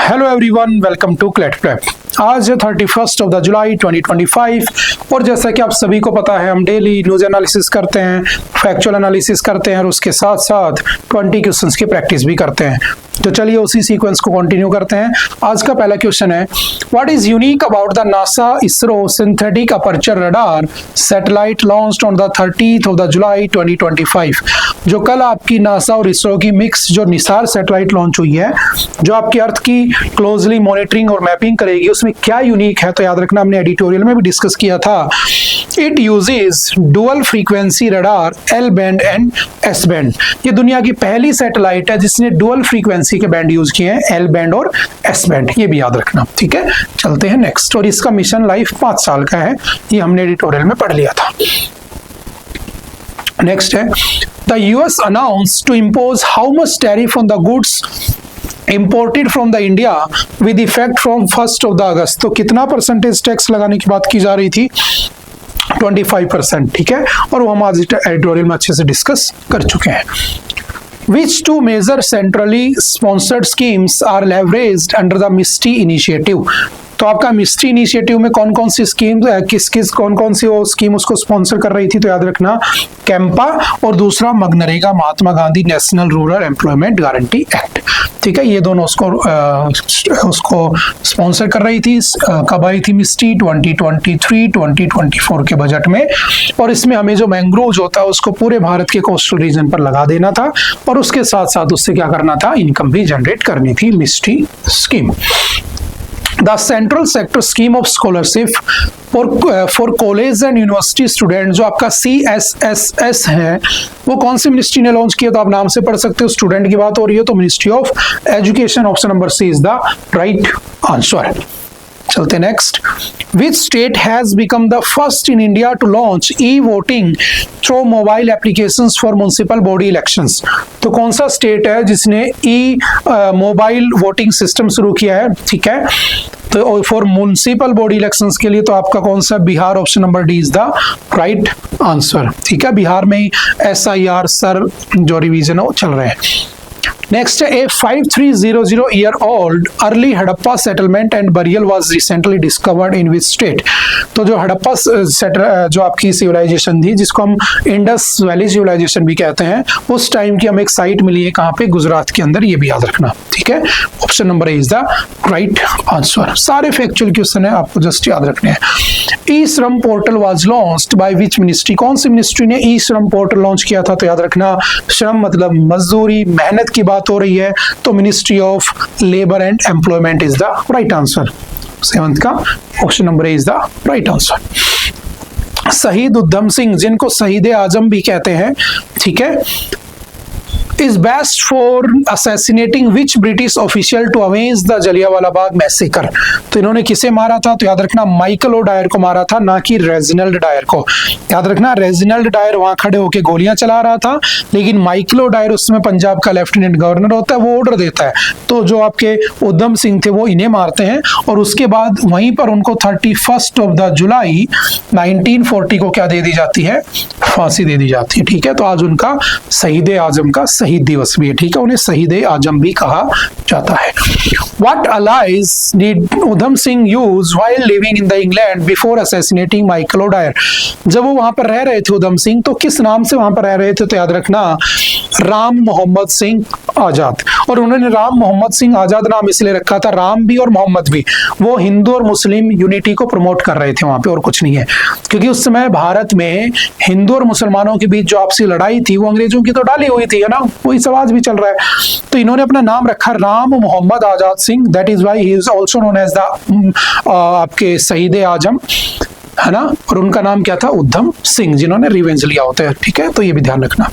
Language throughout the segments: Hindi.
Hello everyone, welcome to CLAT prep. आज है 31 ऑफ द जुलाई 2025 और जैसा कि आप सभी को पता है, हम डेली न्यूज एनालिसिस करते हैं, फैक्चुअल एनालिसिस करते हैं और उसके साथ साथ 20 क्वेश्चंस की प्रैक्टिस भी करते हैं। तो चलिए उसी सीक्वेंस को कंटिन्यू करते हैं। आज का पहला क्वेश्चन है, what is unique about the NASA ISRO synthetic aperture radar satellite launched on the 30th of the जुलाई 2025। जो कल आपकी नासा और इसरो की मिक्स जो निसार सैटेलाइट लॉन्च हुई है, जो आपकी अर्थ की क्लोजली मॉनिटरिंग और मैपिंग करेगी, उसमें क्या यूनिक है तो याद रखना, हमने एडिटोरियल में भी डिस्कस किया था। It uses dual frequency radar L band and S band. ये दुनिया की पहली सैटेलाइट है जिसने डुअल फ्रीक्वेंसी के बैंड यूज किए हैं, एल बैंड और एस बैंड। ये भी याद रखना, ठीक है। चलते हैं नेक्स्ट। और इसका मिशन लाइफ 5 साल का है, ये हमने एडिटोरियल में पढ़ लिया था। नेक्स्ट है, the US announce to impose how much tariff on the goods imported from the India with effect from 1st of the August। तो कितना परसेंटेज टैक्स लगाने की बात की जा रही थी? 25%, ठीक है। और वो हम आज एडिटोरियल में अच्छे से डिस्कस कर चुके हैं। Which two major centrally sponsored schemes are leveraged under the MISTI initiative? तो आपका मिस्ट्री इनिशिएटिव में कौन कौन सी स्कीम, कौन कौन सी वो स्कीम उसको स्पॉन्सर कर रही थी? तो याद रखना, कैंपा और दूसरा MNREGA, Mahatma Gandhi national rural employment guarantee act, ठीक है। ये दोनों उसको स्पॉन्सर कर रही थी। कब आई थी मिस्ट्री? 2023-2024 के बजट में। और इसमें हमें जो मैंग्रोव होता है उसको पूरे भारत के कोस्टल रीजन पर लगा देना था और उसके साथ साथ उससे क्या करना था, इनकम भी जनरेट करनी थी, mystery scheme. The central sector scheme of scholarship for college and university student, जो आपका CSSS है, वो कौन सी मिनिस्ट्री ने लॉन्च किया? तो आप नाम से पढ़ सकते हो, स्टूडेंट की बात हो रही है तो ministry of education. Option number C is the right answer. चलते next. Which state has become the first in India to launch e-voting through mobile applications for municipal body elections? तो कौन सा स्टेट है जिसने मोबाइल वोटिंग सिस्टम शुरू किया है, ठीक है। तो फॉर म्युनिसिपल बॉडी इलेक्शंस के लिए तो आपका कौन सा? Bihar. Option number D is the right answer, ठीक है। बिहार में ही SIR सर जो रिवीजन है वो चल रहे हैं। नेक्स्ट है, ए 5300 year old early Harappa settlement and burial was recently discovered in which state? तो जो हड़प्पा जो आपकी सिविलाइजेशन थी, जिसको हम इंडस वैली सिविलाइजेशन भी कहते हैं, उस टाइम की हमें एक साइट मिली है, कहाँ पे? गुजरात के अंदर। ये भी याद रखना, ठीक है। Option number A is the right answer. सारे फैक्चुअल क्वेश्चन है, आपको जस्ट याद रखने हैं। ई श्रम portal was launched by which ministry? कौन सी मिनिस्ट्री ने ई श्रम पोर्टल लॉन्च किया था? तो याद रखना, श्रम मतलब मजदूरी, मेहनत की बात हो रही है तो ministry of labour and employment is the right answer. 7th का option number A is the right answer. शहीद उधम सिंह, जिनको शहीद आजम भी कहते हैं, ठीक है, is best for assassinating which British official to avenge the Jallianwala Bagh massacre? तो इन्होंने किसे मारा था? तो याद रखना, माइकल ओडायर को मारा था, ना कि रेजिनल्ड डायर को। याद रखना, रेजिनल्ड डायर वहां खड़े होकर गोलियां चला रहा था, लेकिन माइकल ओडायर उसमें पंजाब का लेफ्टिनेंट गवर्नर होता है, वो ऑर्डर देता है। तो जो आपके उधम सिंह थे वो इन्हें मारते हैं और उसके बाद वहीं पर उनको 31 ऑफ द जुलाई 1940 को क्या दे दी जाती है? फांसी दे दी जाती है, ठीक है। तो आज उनका शहीद आजम का शहीद दिवस भी है, ठीक है। उन्हें शहीद आजम भी कहा जाता है। What allies did Udham Singh use while living in the England before assassinating Michael O'Dyer? जब वो वहां पर रह रहे थे उधम सिंह, तो किस नाम से वहां पर रह रहे थे? तो याद रखना, राम मोहम्मद सिंह आजाद। और उन्होंने राम मोहम्मद सिंह आजाद नाम इसलिए रखा था, राम भी और मोहम्मद भी, वो हिंदू और मुस्लिम यूनिटी को प्रमोट कर रहे थे वहां पे, और कुछ नहीं है। क्योंकि उस समय भारत में हिंदू और मुसलमानों के बीच जो आपसी लड़ाई थी वो अंग्रेजों की तो डाली हुई थी, है ना, वही सब आज भी चल रहा है। तो इन्होंने अपना नाम रखा Ram Mohammad Azad Singh, that is why he is also known as the आपके शहीद आजम, है ना। और उनका नाम क्या था? उधम सिंह, जिन्होंने रिवेंज लिया होता है, ठीक है। तो ये भी ध्यान रखना।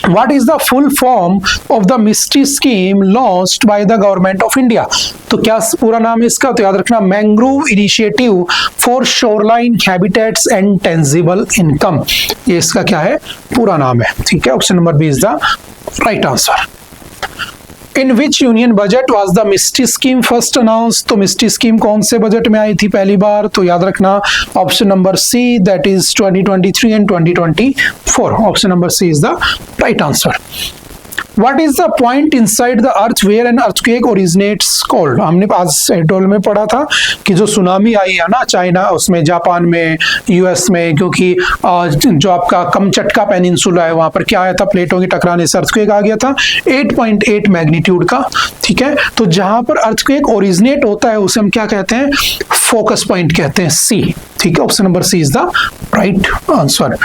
What is the full form of the MISTI scheme launched by the government of India? तो क्या पूरा नाम है इसका? तो याद रखना, mangrove initiative for shoreline habitats and tangible income. ये इसका क्या है? पूरा नाम है, ठीक है। Option number B is the right answer. In which union budget was the MISHTI scheme first announce? तो मिस्टी स्कीम कौन से बजट में आई थी पहली बार? तो याद रखना, option number C, that is 2023 and 2024। Option number C is the right answer. What is the point inside the earth where an earthquake originates called? हमने आज एडोल में पढ़ा था कि जो सुनामी आई है ना चाइना, उसमें जापान में, यूएस में, क्योंकि जो आपका कमचटका पेनिनसुला है वहां पर क्या आया था, प्लेटों के टकराने से अर्थक्वेक आ गया था 8.8 मैग्नीट्यूड का। ठीक है, तो जहां पर अर्थक्वेक ओरिजिनेट होता है उसे हम क्या कहते हैं, फोकस पॉइंट कहते हैं, सी। ठीक है, option number C is the right answer.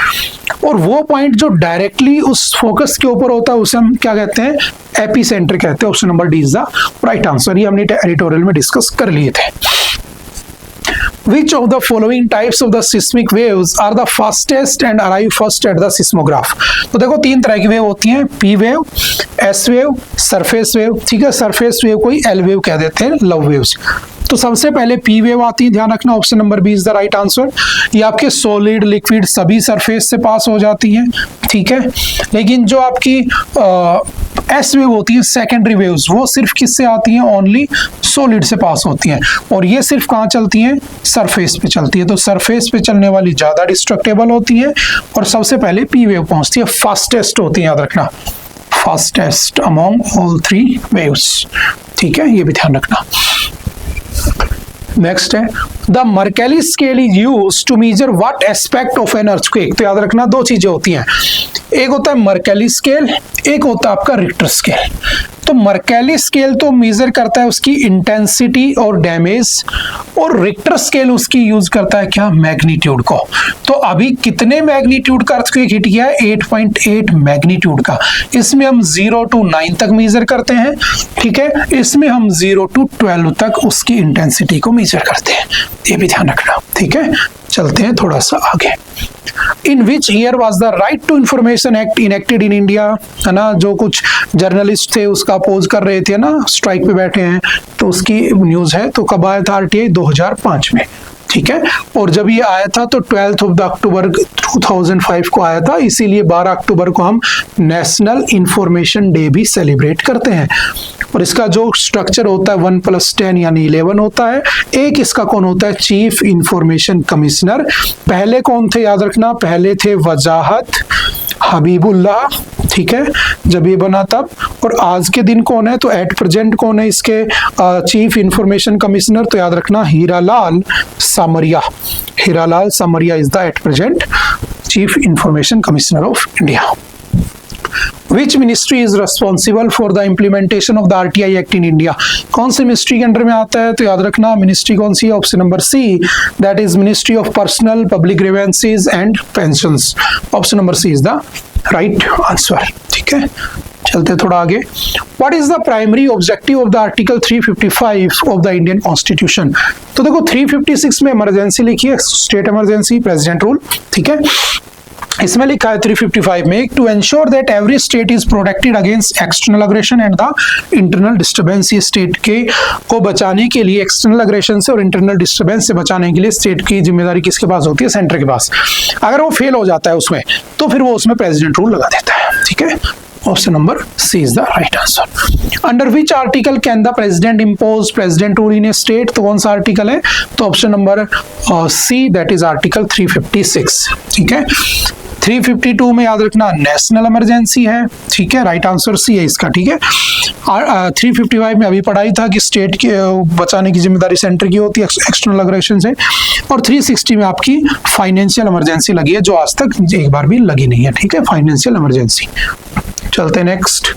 और वो पॉइंट जो डायरेक्टली उस फोकस के ऊपर होता है उसे हम क्या कहते हैं, एपिसेंटर कहते हैं। Option number D is the right answer. ये हमने एडिटोरियल में डिस्कस कर लिए थे। Which of the following types of the seismic waves are the fastest and arrive first at the seismograph? तो देखो तीन तरह की वेव होती हैं, P wave, S wave, surface wave. ठीक है, सरफेस वेव को एल वेव कह देते हैं, लव वेव्स। तो सबसे पहले पी वेव आती है, ध्यान रखना, option number B is the right answer. ये आपके सॉलिड, लिक्विड सभी सरफेस से पास हो जाती है। ठीक है, लेकिन जो आपकी एस वेव होती है, सेकेंडरी वेव्स, वो सिर्फ किससे आती हैं, ओनली सॉलिड से पास होती हैं। और ये सिर्फ कहाँ चलती हैं, सरफेस पे चलती है। तो सरफेस पे चलने वाली ज्यादा डिस्ट्रक्टेबल होती है और सबसे पहले पी वेव पहुंचती है, फास्टेस्ट होती है, याद रखना, fastest among all three waves. ठीक है, ये भी ध्यान रखना। नेक्स्ट है the Mercalli scale is use to measure what aspect of an earthquake. तो याद रखना दो चीजें होती हैं, एक होता है मर्केली स्केल, एक होता है आपका रिक्टर स्केल। तो मर्केली स्केल तो मेजर करता है उसकी इंटेंसिटी और डैमेज, और रिक्टर स्केल उसकी यूज करता है क्या, मैग्नीट्यूड को। तो अभी कितने मैग्नीट्यूड का अर्थक्वेक हिट किया है, 8.8 मैग्नीट्यूड का। इसमें हम 0 to 9 तक मेजर करते हैं। ठीक है, इसमें हम 0 to 12 तक उसकी इंटेंसिटी को मेजर करते हैं, ये भी ध्यान रखना। ठीक है, चलते हैं थोड़ा सा आगे। In which year was the right to information act enacted in India, है ना, जो कुछ जर्नलिस्ट थे उसका अपोज कर रहे थे ना, स्ट्राइक पे बैठे हैं, तो उसकी न्यूज है। तो कब आया था आरटीआई, 2005 में। ठीक है, और जब ये आया था तो 12 अक्टूबर 2005 को आया था, इसीलिए 12 अक्टूबर को हम नेशनल इंफॉर्मेशन डे भी सेलिब्रेट करते हैं। और इसका जो स्ट्रक्चर होता है 1+10 यानी 11 होता है। एक इसका कौन होता है, चीफ इंफॉर्मेशन कमिश्नर। पहले कौन थे, याद रखना, पहले थे वजाहत हबीबुल्लाह। ठीक है, जब ये बना तब। और आज के दिन कौन है, तो एट प्रेजेंट कौन है इसके चीफ इंफॉर्मेशन कमिश्नर, तो याद रखना Hiralal Samaria. Hiralal Samaria is the at present chief information commissioner of India. Which ministry is responsible for the implementation of the RTI Act in India? कौन सी मिनिस्ट्री के अंडर में आता है, तो याद रखना मिनिस्ट्री कौन सी है, option number C, that is ministry of personnel public grievances and pensions. Option number C is the right answer. ठीक है, चलते थोड़ा आगे। What is the primary objective of the Article 355 of the Indian Constitution? तो देखो 356 में इमरजेंसी लिखी है, स्टेट इमरजेंसी, प्रेसिडेंट रूल। ठीक है, इसमें लिखा है 355 में, to ensure that every state is protected against external aggression and the internal disturbance. ये स्टेट के को बचाने के लिए, एक्सटर्नल अग्रेशन से और इंटरनल डिस्टर्बेंस से बचाने के लिए स्टेट की जिम्मेदारी किसके पास होती है, सेंटर के पास। अगर वो फेल हो जाता है उसमें, तो फिर वो उसमें प्रेसिडेंट रूल लगा देता है। ठीक है, option number C is the right answer. Under which article can the president impose president rule in a state, तो कौन सा आर्टिकल है, तो option number C, that is article 356। ठीक है, 352 में याद रखना नेशनल इमरजेंसी है। ठीक है, राइट आंसर सी है इसका। ठीक है, 355 में अभी पढ़ाई था कि स्टेट के बचाने की जिम्मेदारी सेंटर की होती है एक्सटर्नल अग्रेशन से। और 360 में आपकी फाइनेंशियल इमरजेंसी लगी है, जो आज तक एक बार भी लगी नहीं है। ठीक है, फाइनेंशियल इमरजेंसी। चलते हैं next.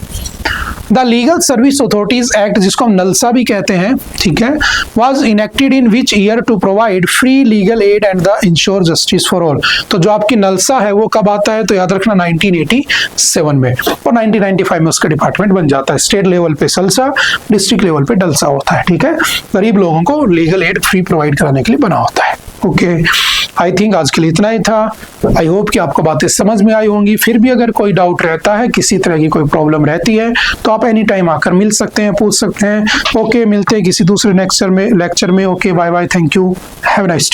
The legal service authorities act, जिसको हम नलसा भी कहते हैं, ठीक है, was enacted in which year to provide free legal aid and the insure justice for all. तो जो आपकी नलसा है वो कब आता है, तो याद रखना 1987 में, और 1995 में उसका डिपार्टमेंट बन जाता है। स्टेट लेवल पे सलसा, डिस्ट्रिक्ट लेवल पे डलसा होता है। ठीक है, गरीब लोगों को लीगल एड फ्री प्रोवाइड कराने के लिए बना होता है। ओके, आई थिंक आज के लिए इतना ही था। आई होप कि आपको बातें समझ में आई होंगी। फिर भी अगर कोई डाउट रहता है, किसी तरह की कोई प्रॉब्लम रहती है, तो आप एनी टाइम आकर मिल सकते हैं, पूछ सकते हैं। ओके, मिलते हैं किसी दूसरे लेक्चर में। Okay, bye bye, thank you, have a nice day.